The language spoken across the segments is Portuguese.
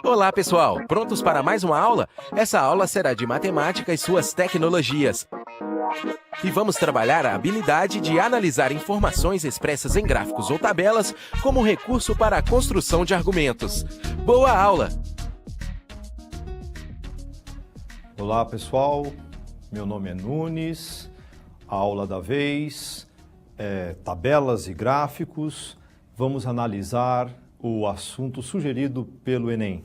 Olá, pessoal! Prontos para mais uma aula? Essa aula será de matemática e suas tecnologias. E vamos trabalhar a habilidade de analisar informações expressas em gráficos ou tabelas como recurso para a construção de argumentos. Boa aula! Olá, pessoal! Meu nome é Nunes. A aula da vez é tabelas e gráficos. Vamos analisar o assunto sugerido pelo Enem.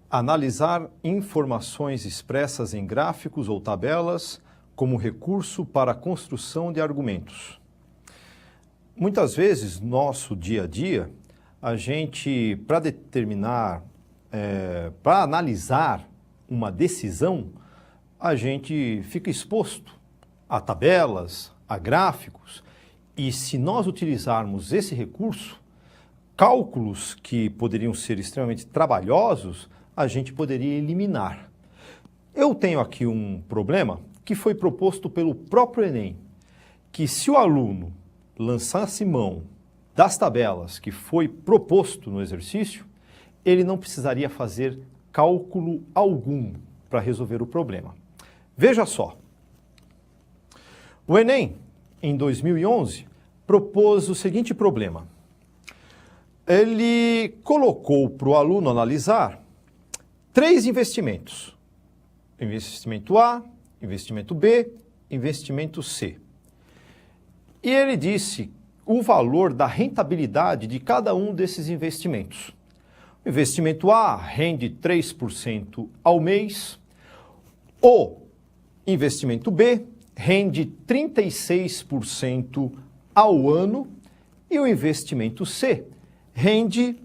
Analisar informações expressas em gráficos ou tabelas como recurso para a construção de argumentos. Muitas vezes, no nosso dia a dia, a gente, para analisar uma decisão, a gente fica exposto a tabelas, a gráficos, e se nós utilizarmos esse recurso, cálculos que poderiam ser extremamente trabalhosos, a gente poderia eliminar. Eu tenho aqui um problema que foi proposto pelo próprio Enem, que se o aluno lançasse mão das tabelas que foi proposto no exercício, ele não precisaria fazer cálculo algum para resolver o problema. Veja só, o Enem, em 2011, propôs o seguinte problema. Ele colocou para o aluno analisar 3 investimentos. Investimento A, investimento B, investimento C. E ele disse o valor da rentabilidade de cada um desses investimentos. O investimento A rende 3% ao mês. O investimento B rende 36% ao ano. E o investimento C rende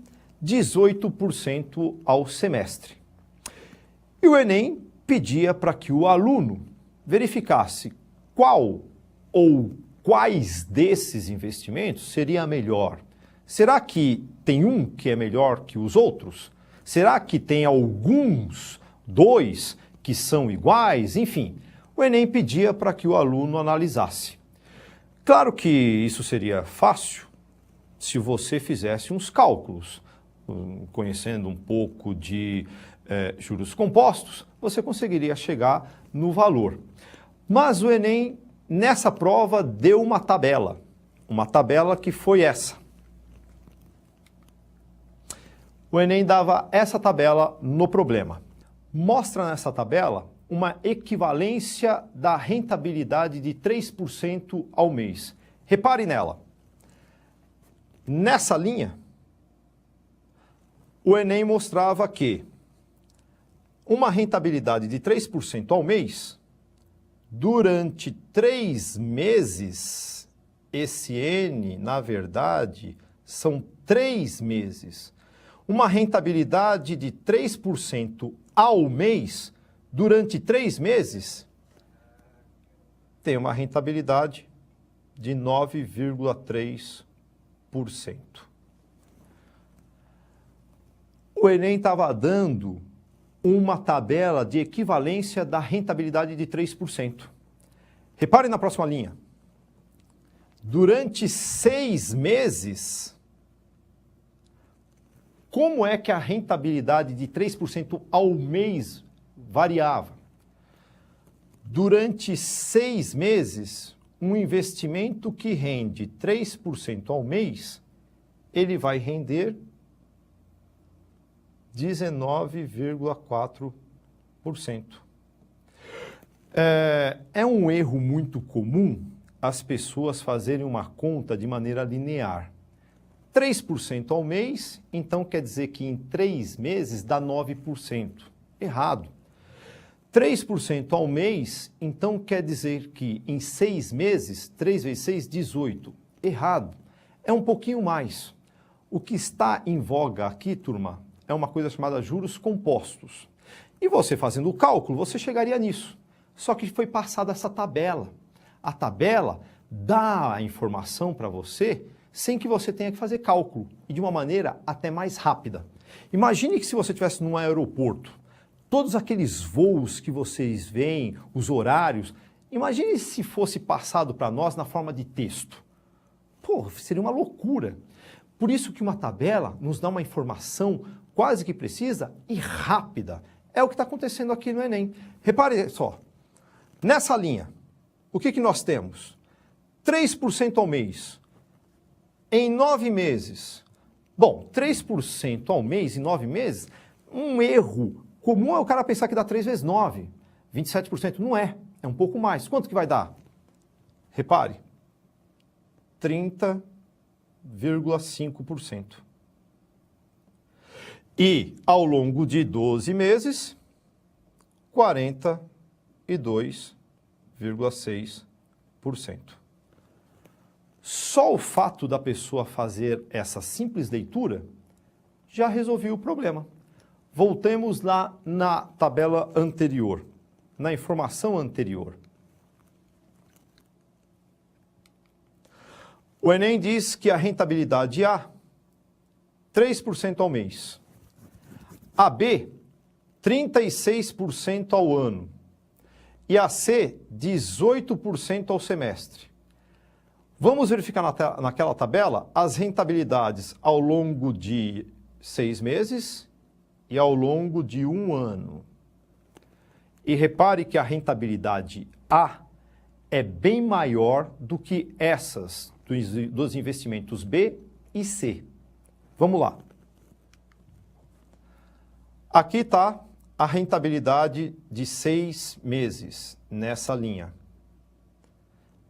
18% ao semestre. E o Enem pedia para que o aluno verificasse qual ou quais desses investimentos seria melhor. Será que tem um que é melhor que os outros? Será que tem alguns, 2, que são iguais? Enfim, o Enem pedia para que o aluno analisasse. Claro que isso seria fácil se você fizesse uns cálculos. Conhecendo um pouco de juros compostos, você conseguiria chegar no valor. Mas o Enem, nessa prova, deu uma tabela que foi essa. O Enem dava essa tabela no problema. Mostra nessa tabela uma equivalência da rentabilidade de 3% ao mês. Repare nela. Nessa linha, o Enem mostrava que uma rentabilidade de 3% ao mês, durante 3 meses, esse N, na verdade, são 3 meses. Uma rentabilidade de 3% ao mês, durante 3 meses, tem uma rentabilidade de 9,3%. O Enem estava dando uma tabela de equivalência da rentabilidade de 3%. Repare na próxima linha. Durante 6 meses, como é que a rentabilidade de 3% ao mês variava? Durante 6 meses, um investimento que rende 3% ao mês, ele vai render 19,4%. É um erro muito comum as pessoas fazerem uma conta de maneira linear. 3% ao mês, então quer dizer que em 3 meses dá 9%. Errado. 3% ao mês, então quer dizer que em 6 meses, 3 vezes 6, 18. Errado. É um pouquinho mais. O que está em voga aqui, turma, é uma coisa chamada juros compostos. E você fazendo o cálculo, você chegaria nisso. Só que foi passada essa tabela. A tabela dá a informação para você sem que você tenha que fazer cálculo e de uma maneira até mais rápida. Imagine que se você estivesse num aeroporto, todos aqueles voos que vocês veem, os horários, imagine se fosse passado para nós na forma de texto. Pô, seria uma loucura. Por isso que uma tabela nos dá uma informação quase que precisa e rápida. É o que está acontecendo aqui no Enem. Repare só, nessa linha, o que nós temos? 3% ao mês, em 9 meses. Bom, 3% ao mês em 9 meses, um erro comum é o cara pensar que dá 3 vezes 9. 27% não é, é um pouco mais. Quanto que vai dar? Repare, 30,5%. E ao longo de 12 meses, 42,6%. Só o fato da pessoa fazer essa simples leitura já resolveu o problema. Voltemos lá na tabela anterior, na informação anterior. O Enem diz que a rentabilidade A, 3% ao mês. A B, 36% ao ano. E a C, 18% ao semestre. Vamos verificar naquela tabela as rentabilidades ao longo de 6 meses e ao longo de 1 ano. E repare que a rentabilidade A é bem maior do que essas dos investimentos B e C. Vamos lá. Aqui está a rentabilidade de 6 meses nessa linha.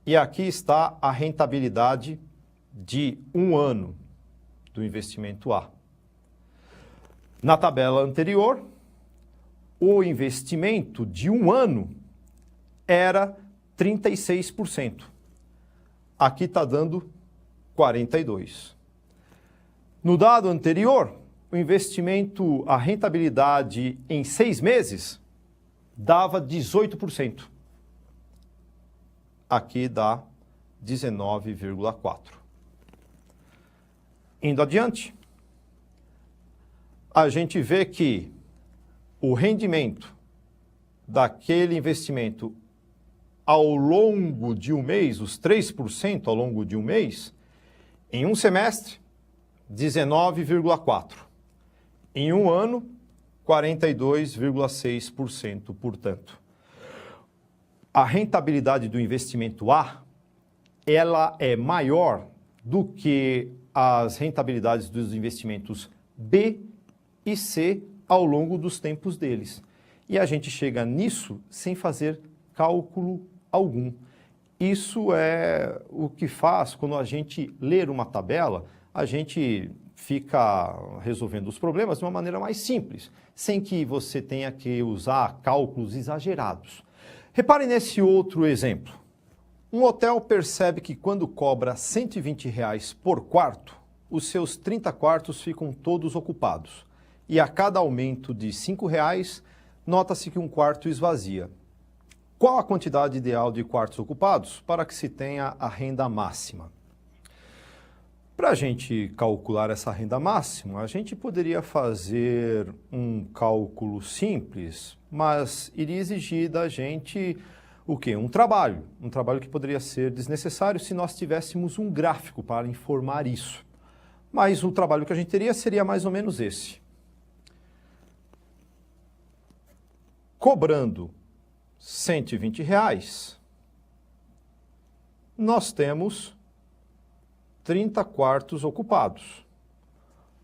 E aqui está a rentabilidade de 1 ano do investimento A. Na tabela anterior, o investimento de 1 ano era 36%. Aqui está dando 42%. No dado anterior, o investimento, a rentabilidade em 6 meses dava 18%. Aqui dá 19,4%. Indo adiante, a gente vê que o rendimento daquele investimento ao longo de 1 mês, os 3% ao longo de 1 mês, em 1 semestre, 19,4%. Em 1 ano, 42,6%, portanto. A rentabilidade do investimento A, ela é maior do que as rentabilidades dos investimentos B e C ao longo dos tempos deles. E a gente chega nisso sem fazer cálculo algum. Isso é o que faz quando a gente ler uma tabela, a gente fica resolvendo os problemas de uma maneira mais simples, sem que você tenha que usar cálculos exagerados. Repare nesse outro exemplo. Um hotel percebe que quando cobra R$ 120 por quarto, os seus 30 quartos ficam todos ocupados. E a cada aumento de R$ 5, nota-se que um quarto esvazia. Qual a quantidade ideal de quartos ocupados para que se tenha a renda máxima? Para a gente calcular essa renda máxima, a gente poderia fazer um cálculo simples, mas iria exigir da gente o quê? Um trabalho que poderia ser desnecessário se nós tivéssemos um gráfico para informar isso. Mas o trabalho que a gente teria seria mais ou menos esse. Cobrando R$ 120, nós temos 30 quartos ocupados,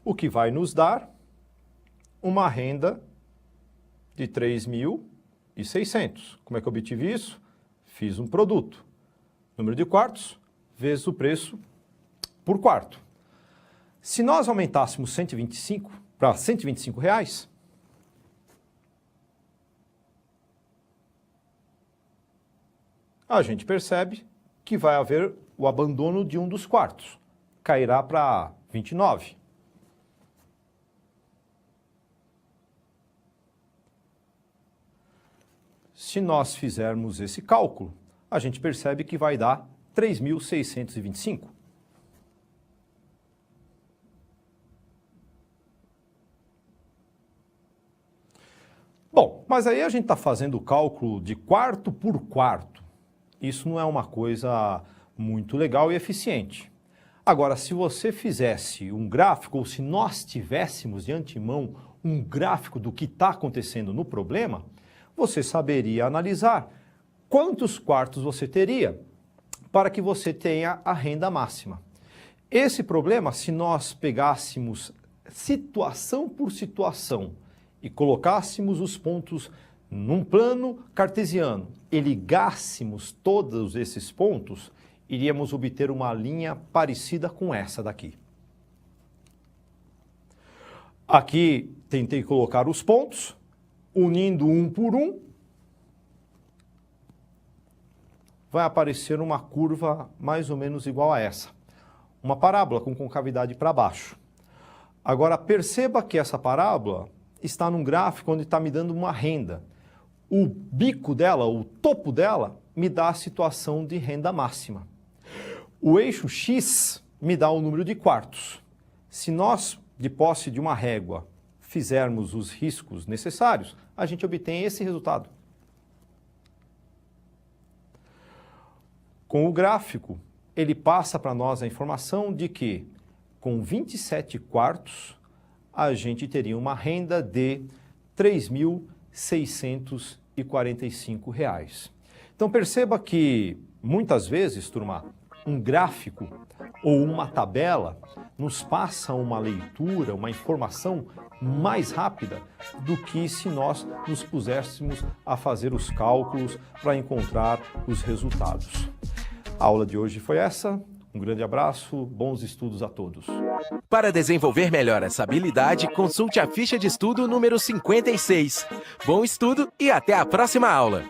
o que vai nos dar uma renda de 3.600. Como é que eu obtive isso? Fiz um produto. Número de quartos vezes o preço por quarto. Se nós aumentássemos 125 para R$ 125, a gente percebe que vai haver o abandono de um dos quartos. Cairá para 29. Se nós fizermos esse cálculo, a gente percebe que vai dar 3.625. Bom, mas aí a gente está fazendo o cálculo de quarto por quarto. Isso não é uma coisa muito legal e eficiente. Agora, se você fizesse um gráfico, ou se nós tivéssemos de antemão um gráfico do que está acontecendo no problema, você saberia analisar quantos quartos você teria para que você tenha a renda máxima. Esse problema, se nós pegássemos situação por situação e colocássemos os pontos num plano cartesiano e ligássemos todos esses pontos, iríamos obter uma linha parecida com essa daqui. Aqui tentei colocar os pontos, unindo um por um, vai aparecer uma curva mais ou menos igual a essa. Uma parábola com concavidade para baixo. Agora, perceba que essa parábola está num gráfico onde está me dando uma renda. O bico dela, o topo dela, me dá a situação de renda máxima. O eixo X me dá o número de quartos. Se nós, de posse de uma régua, fizermos os riscos necessários, a gente obtém esse resultado. Com o gráfico, ele passa para nós a informação de que, com 27 quartos, a gente teria uma renda de R$ 3.645. Então perceba que, muitas vezes, turma, um gráfico ou uma tabela nos passa uma leitura, uma informação mais rápida do que se nós nos puséssemos a fazer os cálculos para encontrar os resultados. A aula de hoje foi essa. Um grande abraço, bons estudos a todos. Para desenvolver melhor essa habilidade, consulte a ficha de estudo número 56. Bom estudo e até a próxima aula!